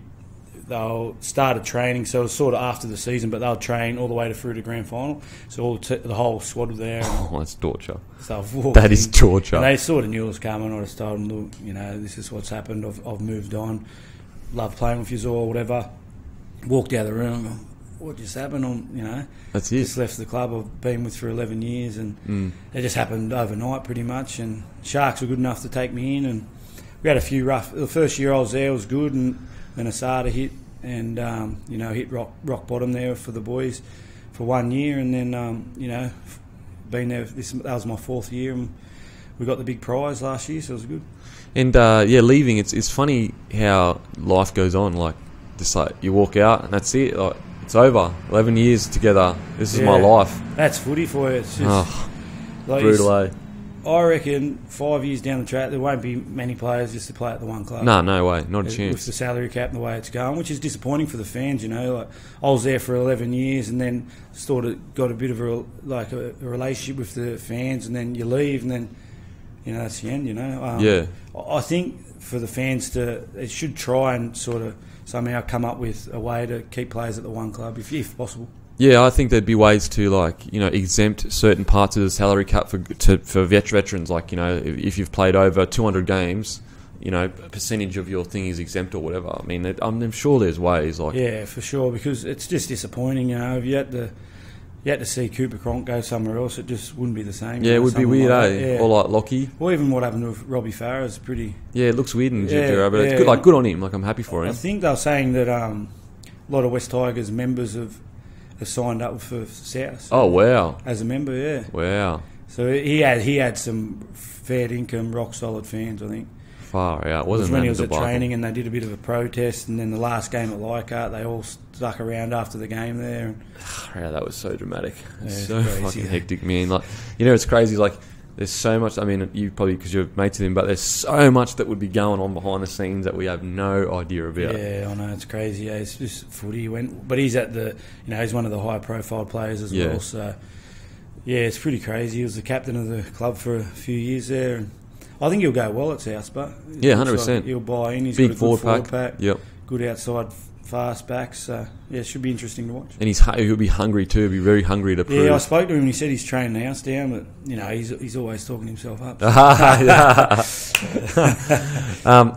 started training, so it was sort of after the season, but they'll train all the way through to grand final. So the whole squad were there. Oh, that's torture. So that is torture. And they sort of knew it was coming. I just told them, look, this is what's happened. I've moved on. Love playing with you or whatever. Walked out of the room. What just happened? That's it. Just left the club I've been with for 11 years, and it just happened overnight, pretty much. And Sharks were good enough to take me in, and we had a few rough. The first year I was there was good, and then Asada hit, and hit rock bottom there for the boys for 1 year, and then been there. That was my fourth year, and we got the big prize last year, so it was good. And leaving, it's funny how life goes on. Like, just like you walk out and that's it. Like, it's over. 11 years together. This is my life. That's footy for you. It's just brutal, eh? I reckon 5 years down the track, there won't be many players just to play at the one club. No way. Not a chance. With the salary cap and the way it's going, which is disappointing for the fans, Like, I was there for 11 years and then sort of got a bit of a relationship with the fans, and then you leave, and then, that's the end, I think for the fans they should try and sort of somehow come up with a way to keep players at the one club, if possible. Yeah, I think there'd be ways to exempt certain parts of the salary cap for veterans. Like, if you've played over 200 games, a percentage of your thing is exempt or whatever. I mean, I'm sure there's ways. Yeah, for sure, because it's just disappointing. If you had to see Cooper Cronk go somewhere else, it just wouldn't be the same. Yeah, it would be weird, like eh? Yeah. Or like Lockie. Or even what happened with Robbie Farah is pretty... Yeah, it looks weird in Jujura, but it's good. Good on him. I'm happy for him. I think they were saying that a lot of West Tigers members have signed up for South. Oh, wow. As a member, yeah. Wow. So he had some fair income, rock solid fans, I think. Far out. Wasn't when he was at training, and they did a bit of a protest, and then the last game at Leichhardt, they all stuck around after the game there. Yeah, that was so dramatic. Yeah, so crazy, fucking hectic, man. Like, it's crazy. Like, There's so much. I mean, you probably because you're mates with him, but there's so much that would be going on behind the scenes that we have no idea about. Yeah, I know, it's crazy. Yeah, it's just footy. But he's at the, he's one of the high-profile players as well. So, yeah, it's pretty crazy. He was the captain of the club for a few years there, and I think he'll go well at South, but 100%. He'll buy in. He's big got a good forward pack. Yep. Good outside fast backs. So, yeah, it should be interesting to watch. And he'll be hungry too. He'll be very hungry to prove. Yeah, I spoke to him and he said he's training the house down, but, he's always talking himself up.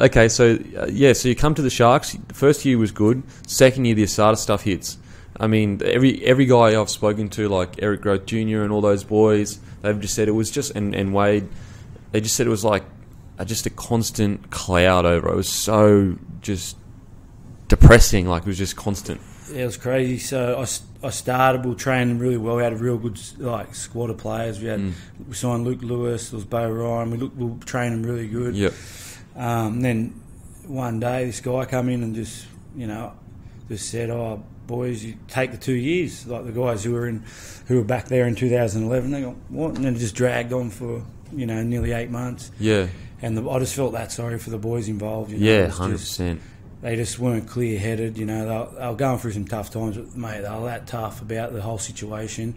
Okay, so you come to the Sharks. The first year was good. Second year, the Asada stuff hits. I mean, every guy I've spoken to, like Eric Groth Jr. and all those boys, they've just said it was just, and Wade, they just said it was like just a constant cloud over it. It was so just depressing, like it was just constant. Yeah, it was crazy. So I started, we were training really well. We had a real good squad of players. We signed Luke Lewis, there was Bo Ryan. We were training really good. Yep. Then one day this guy come in and just said, "Oh, boys, you take the 2 years." Like the guys who were back there in 2011, they go, "What?" And then it just dragged on for nearly 8 months. Yeah. And I just felt that sorry for the boys involved. Yeah, 100%. They just weren't clear-headed. They were going through some tough times, but, mate, they were that tough about the whole situation.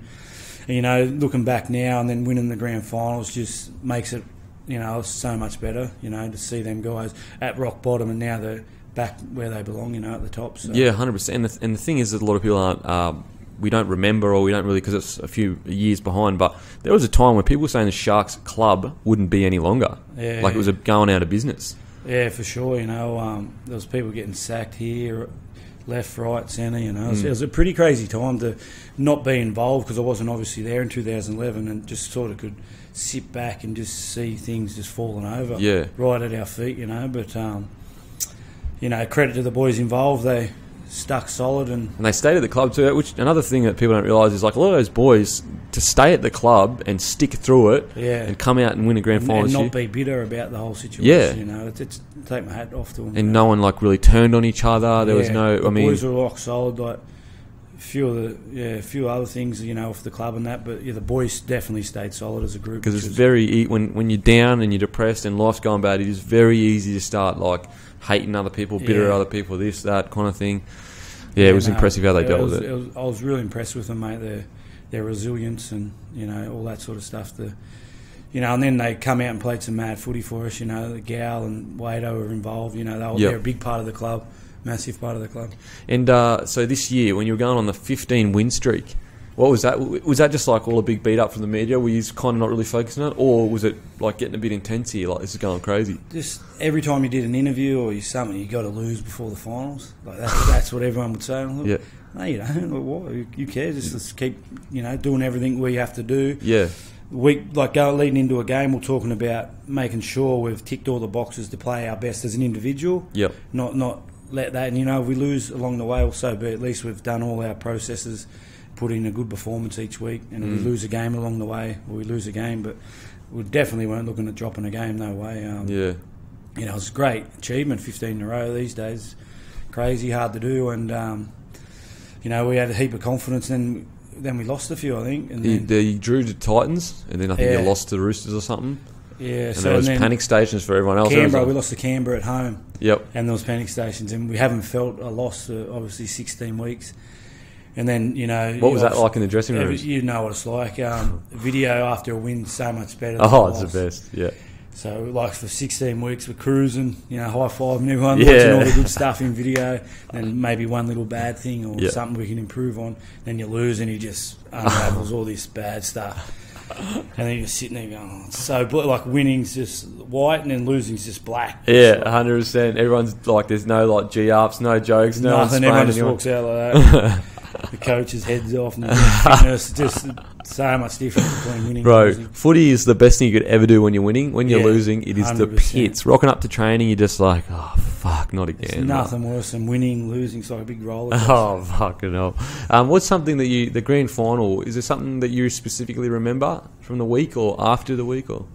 And, looking back now and then winning the grand finals just makes it, so much better, to see them guys at rock bottom and now they're back where they belong, at the top. So. Yeah, 100%. And the thing is that a lot of people aren't... we don't remember, or we don't really, because it's a few years behind, but there was a time when people were saying the Sharks club wouldn't be any longer. Yeah. Like it was going out of business. Yeah, for sure. There was people getting sacked here, left, right, centre. It was a pretty crazy time to not be involved because I wasn't obviously there in 2011 and just sort of could sit back and just see things just falling over right at our feet. But credit to the boys involved. They stuck solid and they stayed at the club too. Which another thing that people don't realise is like a lot of those boys to stay at the club and stick through it, and come out and win a grand final and not be bitter about the whole situation. Yeah, it's take my hat off to them. And no one really turned on each other. There was no. The boys were rock solid. Like a few other things, off the club and that, but the boys definitely stayed solid as a group. Because it's very when you're down and you're depressed and life's going bad, it is very easy to start hating other people, bitter at other people, this, that kind of thing. Yeah, it was impressive how they dealt with it. I was really impressed with them, mate. Their resilience and all that sort of stuff. And then they come out and played some mad footy for us. The Gal and Wado were involved. They're a big part of the club, massive part of the club. And so this year, when you were going on the 15 win streak, what was that? Was that just all a big beat up from the media? Were you kind of not really focusing on it, or was it getting a bit intense here? This is going crazy. Just every time you did an interview or something, you got to lose before the finals. That's what everyone would say. Look, no, you don't. What? Who cares? Just keep doing everything we have to do. Yeah. Leading into a game, we're talking about making sure we've ticked all the boxes to play our best as an individual. Yep. Not let that. And if we lose along the way, also, but at least we've done all our processes. Put in a good performance each week, and we lose a game along the way, or we lose a game, but we definitely weren't looking at dropping a game, no way. It was a great achievement, 15 in a row these days. Crazy, hard to do, and we had a heap of confidence, and then we lost a few, I think. And you drew to Titans, and then I think you lost to the Roosters or something. Yeah, and there was panic stations for everyone else. Canberra, we lost to Canberra at home. Yep. And there was panic stations, and we haven't felt a loss for obviously 16 weeks. And then, what was that like in the dressing room? You know what it's like. Video after a win so much better than it's the best, yeah. So, for 16 weeks, we're cruising, high-fiving everyone, watching all the good stuff in video, and maybe one little bad thing or something we can improve on. Then you lose and you just unravels all this bad stuff. And then you're sitting there going, it's so winning's just white and then losing's just black. Yeah, 100%. Everyone's there's no G-ups, no jokes, nothing. Everyone just walks out like that. The coach's head's off and fitness. Just so much different between winning and losing. Footy is the best thing you could ever do when you're winning. When you're losing, it is 100%. The pits. Rocking up to training, you're just oh, fuck, not again. It's nothing worse than winning, losing. It's like a big roller coaster. Oh, fucking hell. What's something that the grand final, is there something that you specifically remember from the week or after the week? Or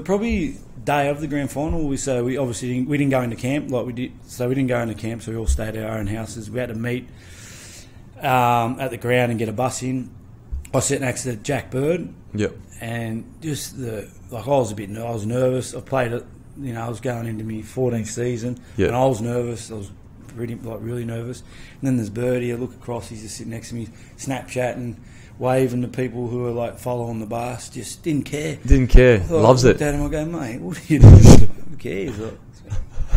probably day of the grand final. We obviously didn't go into camp like we did. So we didn't go into camp, so we all stayed at our own houses. We had to meet at the ground and get a bus in. I sat next to Jack Bird, Yep. and just I was nervous. I played it, I was going into my 14th season, Yep. and I was nervous. I was really nervous. And then there's Birdie. I look across, he's just sitting next to me, Snapchatting, waving to people who are like following the bus. Just didn't care. Didn't care. Loves I it. looked at him, I go, mate, what are you doing? Who cares? Like,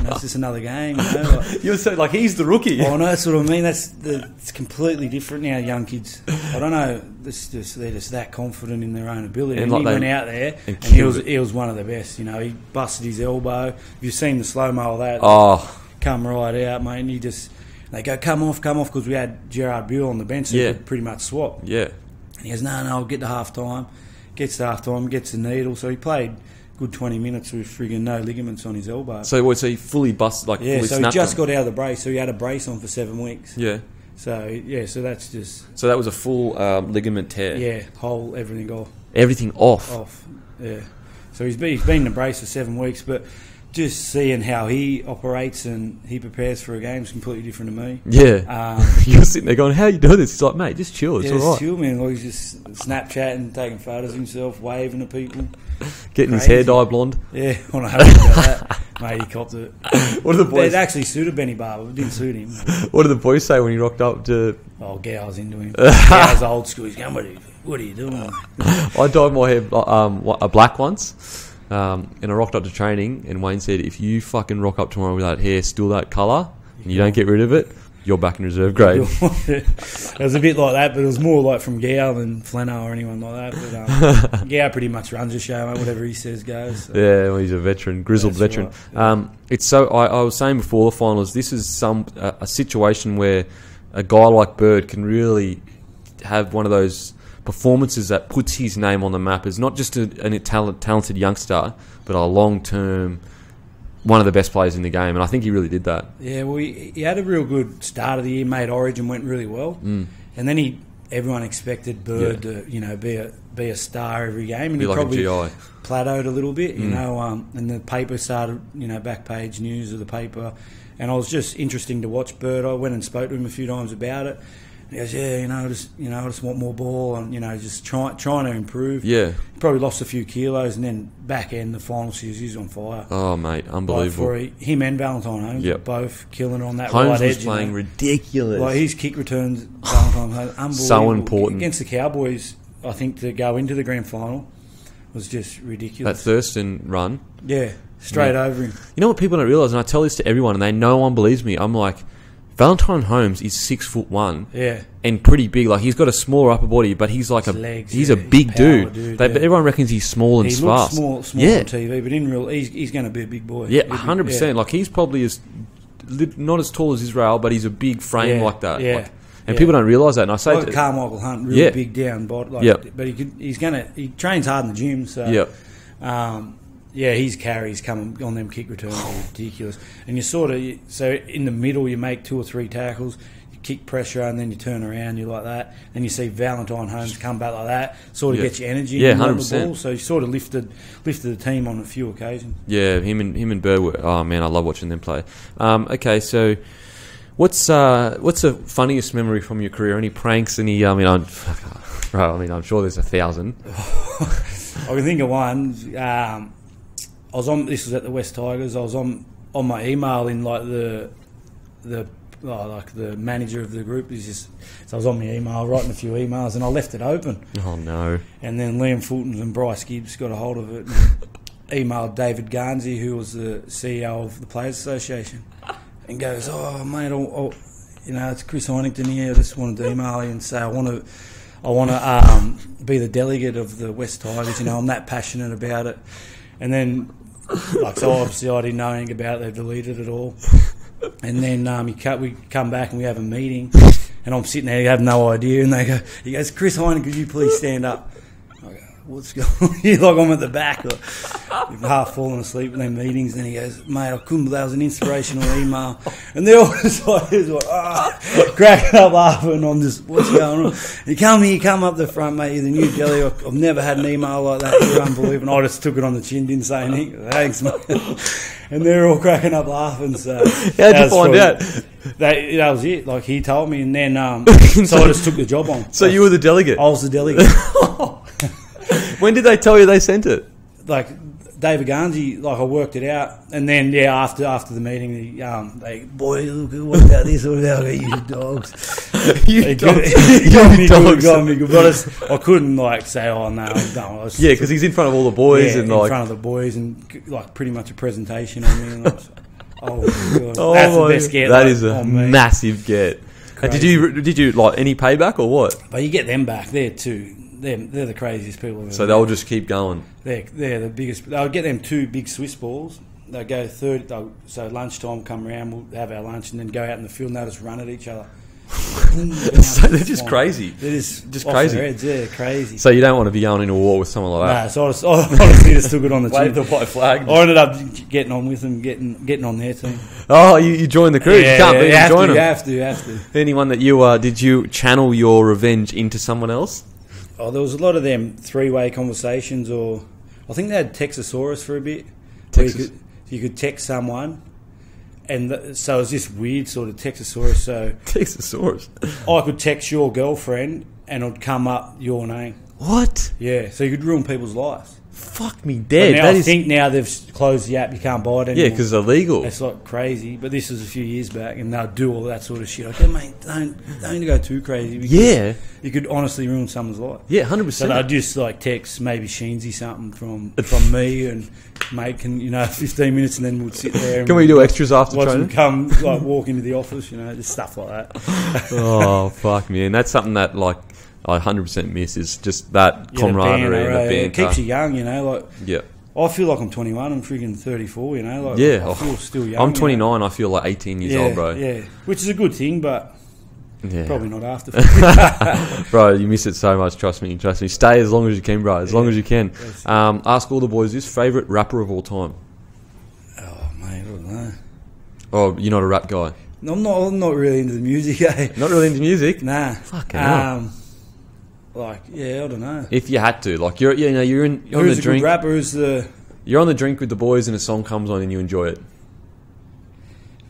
it's just another game. Like, You're so like he's the rookie. oh no, that's what I mean. It's completely different now. Young kids, I don't know. They're just that confident in their own ability. And like he went out there, and he was one of the best. He busted his elbow. If you've seen the slow mo of that, come right out, mate. And they go, come off, because we had Gerard Buell on the bench, so he could pretty much swap. Yeah. And he goes, no, I'll get to half time. Gets to half time, gets the needle. So he played good 20 minutes with friggin' no ligaments on his elbow. So he fully busted, fully so he snapped just them? got out of the brace. So he had a brace on for 7 weeks. Yeah. So that's just... So that was a full ligament tear? Yeah, everything off. Everything off? Off, yeah. So he's been in the brace for 7 weeks, but just seeing how he operates and he prepares for a game is completely different to me. Yeah. You're sitting there going, how you do this? He's like, mate, just chill, it's all right. Just chill, man. Like, he's just Snapchatting, taking photos of himself, waving to people. Getting his hair dyed blonde. Yeah, I want to hope about that. Mate, he copped it. What do the boys... It actually suited Benny Barber. It didn't suit him. What did the boys say when he rocked up to... Oh, Gow's into him. Gow's old school. He's going, what are you doing? I dyed my hair a black once, and I rocked up to training, and Wayne said, if you fucking rock up tomorrow with that hair still that colour, and you don't get rid of it, you're back in reserve grade. It was a bit like that, but it was more like from Gow than Flano or anyone like that. But Gow pretty much runs the show, mate. Whatever he says goes. So. Yeah, well, he's a veteran, grizzled veteran. Right. It's so. I was saying before the finals, this is a situation where a guy like Bird can really have one of those performances that puts his name on the map as not just a talented youngster, but a long-term, one of the best players in the game, and I think he really did that. Yeah, well, he had a real good start of the year, made Origin, went really well, and then everyone expected Bird to be a star every game, and be he like probably a GI. plateaued a little bit, and the paper started, back page news of the paper, and it was just interesting to watch Bird. I went and spoke to him a few times about it. He goes, I just want more ball, and just trying to improve. Yeah, probably lost a few kilos, and then back end the final series, he's on fire. Oh mate, unbelievable! Him and Valentine Holmes, both killing on that Holmes right edge. was playing ridiculous. Like his kick returns, Valentine Holmes, unbelievable. So important Against the Cowboys. I think to go into the grand final was just ridiculous. That Thurston run, straight over him. You know what people don't realise, and I tell this to everyone, and no one believes me. I'm like, Valentine Holmes is 6'1", and pretty big. Like, he's got a smaller upper body, but he's like he's a big dude. But everyone reckons he's small and fast. He looks small on TV, but in real, he's going to be a big boy. Yeah, 100%. Like, he's probably not as tall as Israel, but he's a big frame like that. Yeah. Like, and people don't realise that. And I say like Carmichael Hunt, really big down body. But he trains hard in the gym. So his carries coming on them kick returns are ridiculous. And you so in the middle you make 2 or 3 tackles, you kick pressure, and then you turn around, you like that. Then you see Valentine Holmes come back like that, sort of gets your energy. Yeah, 100%. The ball. So he sort of lifted the team on a few occasions. Yeah, him and Bird were. Oh man, I love watching them play. Okay, so. What's the funniest memory from your career? Any pranks? I'm sure there's 1,000. I can think of one. I was on. This was at the West Tigers. I was on my email in like the manager of the group. So I was on my email writing a few emails, and I left it open. Oh no! And then Liam Fulton and Bryce Gibbs got a hold of it and emailed David Garnsey, who was the CEO of the Players Association. And goes, oh mate, it's Chris Heighington here. I just wanted to email you and say I want to be the delegate of the West Tigers. I'm that passionate about it. And then, so obviously I didn't know anything about it. They've deleted it all. And then we come back and we have a meeting, and I'm sitting there, I have no idea. And he goes, Chris Heighington, could you please stand up? I go, what's going on here? Like, I'm at the back, like, half falling asleep in their meetings. And he goes, mate, I couldn't believe that was an inspirational email. And they're all just like, cracking up laughing. And I'm just, what's going on? You come up the front, mate. You're the new jelly. I've never had an email like that. You're unbelievable. And I just took it on the chin, didn't say anything. Thanks, mate. And they're all cracking up laughing. So how'd you find out? That was it. Like, he told me, and then so I just took the job on. So you were the delegate? I was the delegate. When did they tell you they sent it? Like, David Garnsey, like, I worked it out, and then after the meeting, they, boy, look, what about this? What about you dogs? You dogs. Got me good. But I couldn't like say, oh no, no. Yeah, because he's in front of all the boys and in like front of the boys and like pretty much a presentation on me. And I was, oh my god, oh that's the best get. That like, is a massive get. Did you like any payback or what? But you get them back there too. They're the craziest people ever. So they'll just keep going. They're the biggest. They'll get them 2 big Swiss balls. They'll go so lunchtime come around, we'll have our lunch and then go out in the field and they'll just run at each other. So they're just crazy. They're just crazy. Their heads, yeah, crazy. So you don't want to be going into a war with someone like that. No, so I honestly just took it on the chin. Waved the white flag. I ended up getting on with them, getting on their team. Oh, you joined the crew. Yeah, you can't beat them, join them. You have to. Anyone that did you channel your revenge into someone else? Oh, there was a lot of them 3-way conversations, or I think they had Texasaurus for a bit. Texas. You could text someone, and so it was this weird sort of Texasaurus. So Texasaurus. I could text your girlfriend, and it'd come up your name. What? Yeah, so you could ruin people's lives. Fuck me dead. But now I think now they've closed the app, you can't buy it anymore. Yeah, because it's illegal. It's like crazy, but this was a few years back, and they'll do all that sort of shit. Like, mate, don't go too crazy. Yeah, you could honestly ruin someone's life. Yeah, 100%. So I just like text maybe Sheensy something from me, and mate, can 15 minutes, and then we'll sit there. Can we do extras after watch training? Them come like walk into the office, just stuff like that. Oh fuck me, and that's something that like I 100% miss is just that camaraderie and the banter. It keeps you young, like. Yeah. I feel like I'm 21. I'm freaking 34. Like, yeah, I feel still young. I'm 29. I feel like 18 years old, bro. Yeah, which is a good thing, but probably not after. Bro, you miss it so much. Trust me. Stay as long as you can, bro. As long as you can. Ask all the boys this favorite rapper of all time. Oh mate, I don't know. Oh, you're not a rap guy. No, I'm not really into the music. Not really into music. Nah. Fucking hell. I don't know. If you had to, like you're on the drink. Who's a good rapper? You're on the drink with the boys, and a song comes on, and you enjoy it.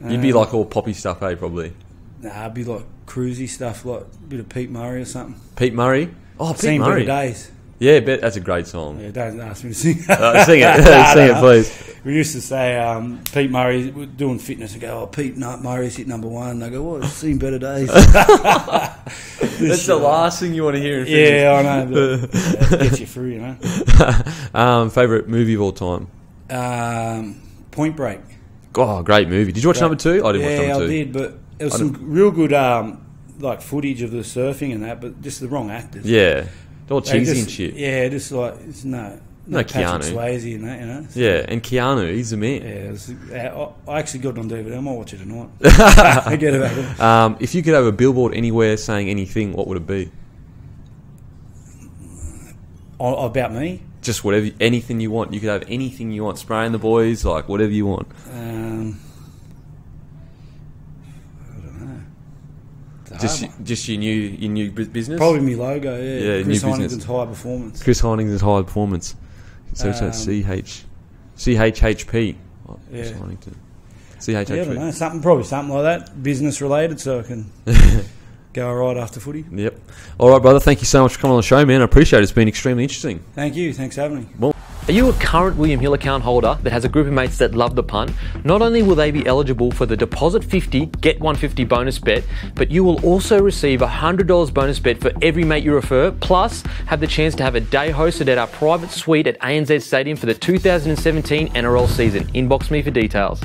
You'd be like all poppy stuff, probably. Nah, I'd be like cruisy stuff, like a bit of Pete Murray or something. Pete Murray? Oh, Pete Better Murray. Days. Yeah, that's a great song. Yeah, don't ask me to sing. Sing it. Sing it, please. We used to say Pete Murray doing fitness and go, Pete Murray's hit number 1. And they go, what? Seen better days. That's the last thing you want to hear in fitness. Yeah, I know. But it gets you through, Favourite movie of all time? Point Break. Oh, great movie. Did you watch number 2? I didn't watch number 2. Yeah, I did, but it was some real good like footage of the surfing and that, but just the wrong actors. Yeah. They're all cheesy and shit. Yeah, just like, it's no Patrick Keanu. Swayze and that, Yeah, and Keanu, he's the man. Yeah, I actually got it on DVD. I might watch it tonight. Forget about it. If you could have a billboard anywhere saying anything, what would it be? About me? Just whatever, anything you want. You could have anything you want. Spraying the boys, like whatever you want. Just your new business? Probably my logo, yeah. Chris new Heighington's business. High Performance. Chris Heighington's High Performance. So it's CHHP. Oh, yeah. Chris Heighington. CHHP. Yeah, I don't know. Probably something like that. Business related, so I can go right after footy. Yep. All right, brother. Thank you so much for coming on the show, man. I appreciate it. It's been extremely interesting. Thank you. Thanks for having me. Well, Are you a current William Hill account holder that has a group of mates that love the punt? Not only will they be eligible for the deposit 50, get 150 bonus bet, but you will also receive $100 bonus bet for every mate you refer, plus have the chance to have a day hosted at our private suite at ANZ Stadium for the 2017 NRL season. Inbox me for details.